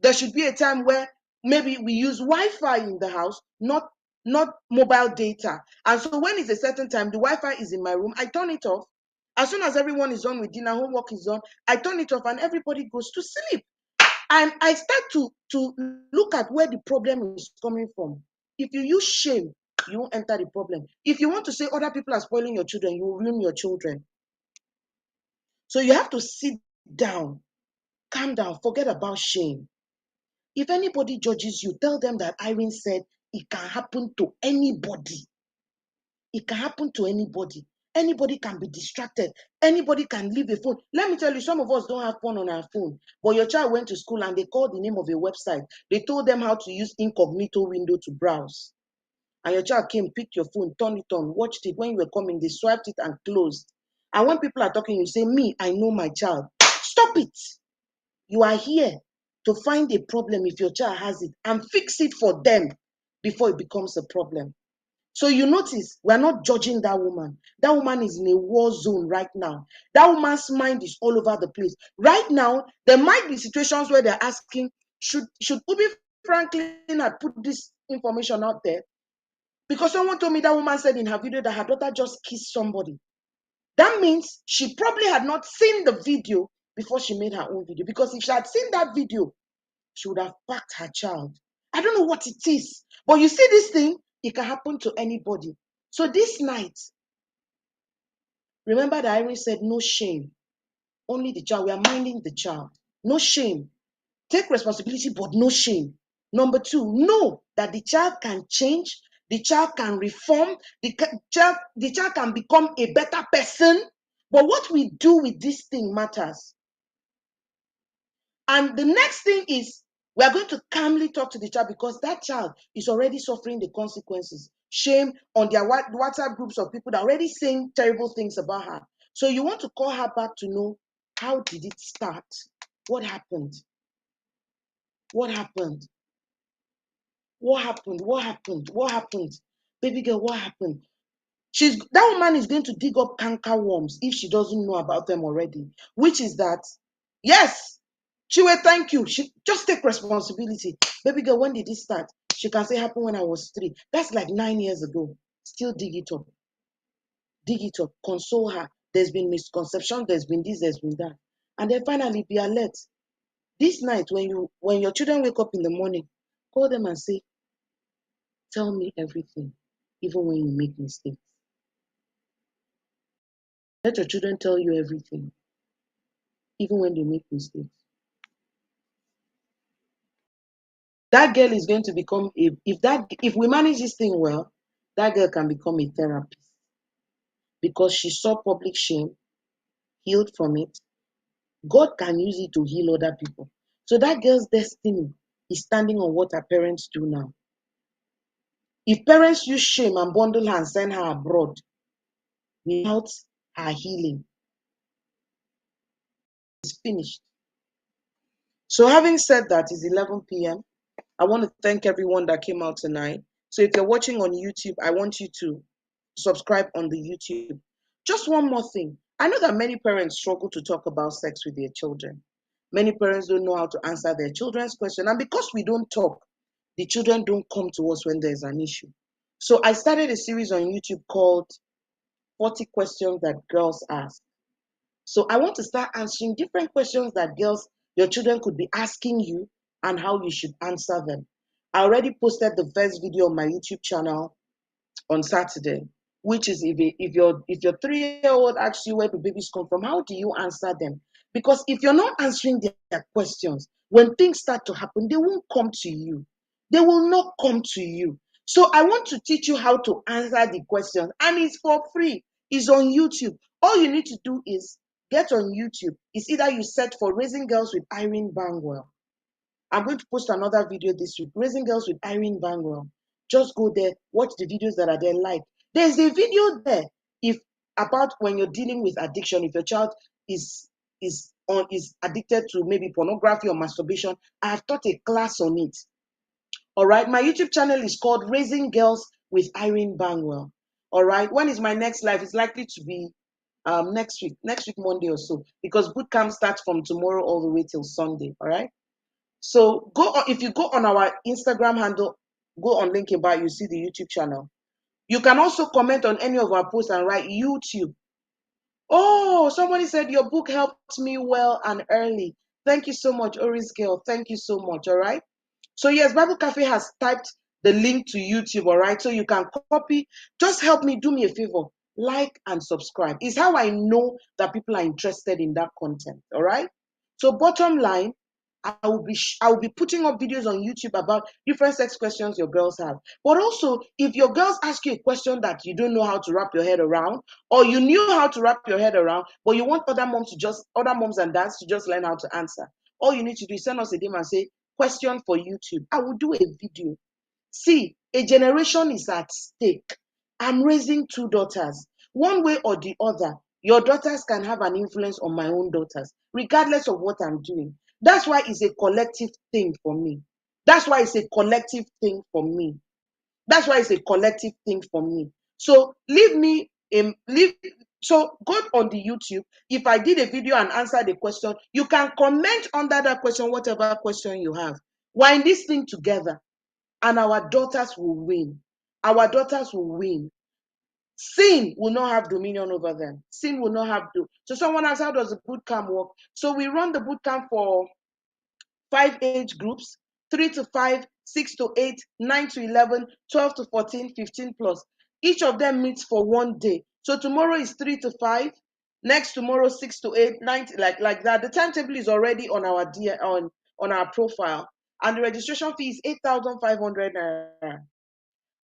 There should be a time where maybe we use Wi-Fi in the house, not mobile data. And so when it's a certain time, the Wi-Fi is in my room, I turn it off. As soon as everyone is done with dinner, homework is done, I turn it off and everybody goes to sleep. And I start to look at where the problem is coming from. If you use shame, you won't enter the problem. If you want to say other people are spoiling your children, you will ruin your children. So you have to sit down, calm down, forget about shame. If anybody judges you, tell them that Irene said it can happen to anybody. It can happen to anybody. Anybody can be distracted. Anybody can leave a phone. Let me tell you, some of us don't have phone on our phone. But your child went to school and they called the name of a website. They told them how to use incognito window to browse. And your child came, picked your phone, turned it on, watched it. When you were coming, they swiped it and closed. And when people are talking, you say, me, I know my child. Stop it. You are here to find a problem if your child has it and fix it for them before it becomes a problem. So you notice, we're not judging that woman. That woman is in a war zone right now. That woman's mind is all over the place. Right now, there might be situations where they're asking, should Ubi Franklin have put this information out there? Because someone told me that woman said in her video that her daughter just kissed somebody. That means she probably had not seen the video before she made her own video. Because if she had seen that video, she would have packed her child. I don't know what it is. But you see this thing, it can happen to anybody. So this night, remember that Irene said, no shame. Only the child. We are minding the child. No shame. Take responsibility, but no shame. Number two, know that the child can change. The child can reform. The child can become a better person. But what we do with this thing matters. And the next thing is, we are going to calmly talk to the child because that child is already suffering the consequences. Shame on their WhatsApp groups of people that are already saying terrible things about her. So you want to call her back to know, how did it start? What happened? What happened? What happened? What happened? What happened? Baby girl, what happened? That woman is going to dig up canker worms if she doesn't know about them already. Which is that, yes, she will thank you. She just take responsibility. Baby girl, when did it start? She can say happened when I was 3. That's like 9 years ago. Still dig it up. Dig it up. Console her. There's been misconception. There's been this. There's been that. And then finally be alert. This night, when your children wake up in the morning, call them and say, tell me everything, even when you make mistakes. Let your children tell you everything, even when they make mistakes. That girl is going to become if we manage this thing well, that girl can become a therapist because she saw public shame, healed from it. God can use it to heal other people. So that girl's destiny is standing on what her parents do now. If parents use shame and bundle her and send her abroad without her healing, it's finished. So having said that, it's 11 p.m. I want to thank everyone that came out tonight. So if you're watching on YouTube, I want you to subscribe on the YouTube. Just one more thing. I know that many parents struggle to talk about sex with their children. Many parents don't know how to answer their children's question. And because we don't talk, the children don't come to us when there's an issue. So I started a series on YouTube called 40 Questions That Girls Ask. So I want to start answering different questions that your children could be asking you and how you should answer them. I already posted the first video on my YouTube channel on Saturday, which is if your 3-year-old asks you where the babies come from, how do you answer them? Because if you're not answering their questions, when things start to happen, they won't come to you. They will not come to you. So I want to teach you how to answer the questions, and it's for free. It's on YouTube. All you need to do is get on YouTube. It's either you search for Raising Girls with Irene Bangwell. I'm going to post another video this week, Raising Girls with Irene Bangwell. Just go there, watch the videos that are there. Like, there's a video there if about when you're dealing with addiction. If your child is addicted to maybe pornography or masturbation, I have taught a class on it. All right, my YouTube channel is called Raising Girls with Irene Bangwell. All right, when is my next live? It's likely to be next week Monday or so, because boot camp starts from tomorrow all the way till Sunday. All right. So if you go on our Instagram handle, go on link in bio, you see the YouTube channel. You can also comment on any of our posts and write YouTube. Oh, somebody said your book helped me well and early. Thank you so much, Oris Girl. Thank you so much. All right. So yes, Bible Cafe has typed the link to YouTube. All right. So you can copy. Just help me, do me a favor. Like and subscribe. It's how I know that people are interested in that content. All right. So bottom line, I will be putting up videos on YouTube about different sex questions your girls have. But also, if your girls ask you a question that you don't know how to wrap your head around, or you knew how to wrap your head around, but you want other moms and dads to just learn how to answer, all you need to do is send us a DM and say, question for YouTube. I will do a video. See, a generation is at stake. I'm raising 2 daughters. One way or the other, your daughters can have an influence on my own daughters, regardless of what I'm doing. That's why it's a collective thing for me. That's why it's a collective thing for me. That's why it's a collective thing for me. So so go on the YouTube. If I did a video and answered the question, you can comment under that question, whatever question you have. We're in this thing together, and our daughters will win. Our daughters will win. Sin will not have dominion over them. Sin will not have to. So someone asked, how does the boot camp work? So we run the boot camp for 5 age groups: 3 to 5, 6 to 8, 9 to 11, 12 to 14, 15 plus. Each of them meets for 1 day. So tomorrow is 3 to 5, next tomorrow 6 to 8, 9 to, like that. The timetable is already on our profile, and the registration fee is 8,500 naira.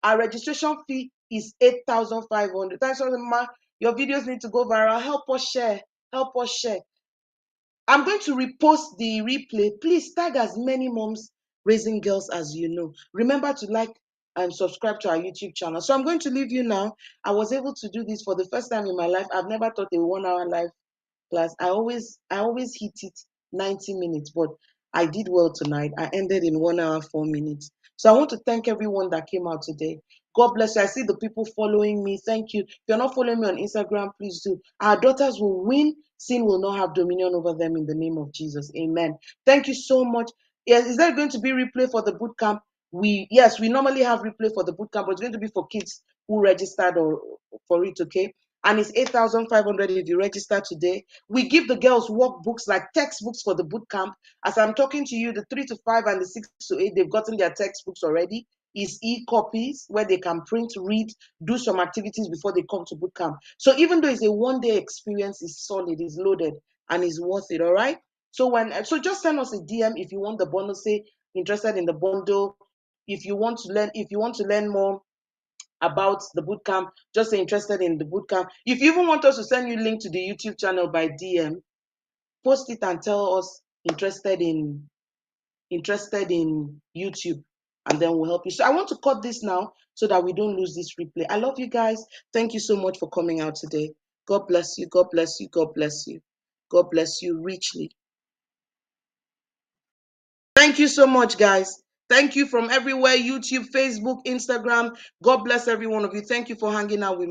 Our registration fee is 8,500. Thanks for your videos need to go viral. Help us share. Help us share. I'm going to repost the replay. Please tag as many moms raising girls as you know. Remember to like and subscribe to our YouTube channel. So I'm going to leave you now. I was able to do this for the first time in my life. I've never taught a 1-hour live class. I always hit it 90 minutes, but I did well tonight. I ended in 1 hour, 4 minutes. So I want to thank everyone that came out today. God bless you. I see the people following me. Thank you. If you're not following me on Instagram, please do. Our daughters will win. Sin will not have dominion over them in the name of Jesus. Amen. Thank you so much. Yes, is there going to be replay for the boot camp? Yes, we normally have replay for the boot camp, but it's going to be for kids who registered or for it, okay? And it's 8,500 if you register today. We give the girls workbooks, like textbooks for the boot camp. As I'm talking to you, the 3 to 5 and the 6 to 8, they've gotten their textbooks already. Is e-copies where they can print, read, do some activities before they come to boot camp. So even though it's a 1-day experience, it's solid, it's loaded, and it's worth it. All right. So just send us a DM if you want the bundle. Say interested in the bundle. If you want to learn more about the bootcamp, just say interested in the bootcamp. If you even want us to send you link to the YouTube channel by DM, post it and tell us interested in YouTube, and then we'll help you. So I want to cut this now so that we don't lose this replay. I love you guys. Thank you so much for coming out today. God bless you. God bless you. God bless you. God bless you richly. Thank you so much, guys. Thank you from everywhere: YouTube, Facebook, Instagram. God bless every one of you. Thank you for hanging out with me.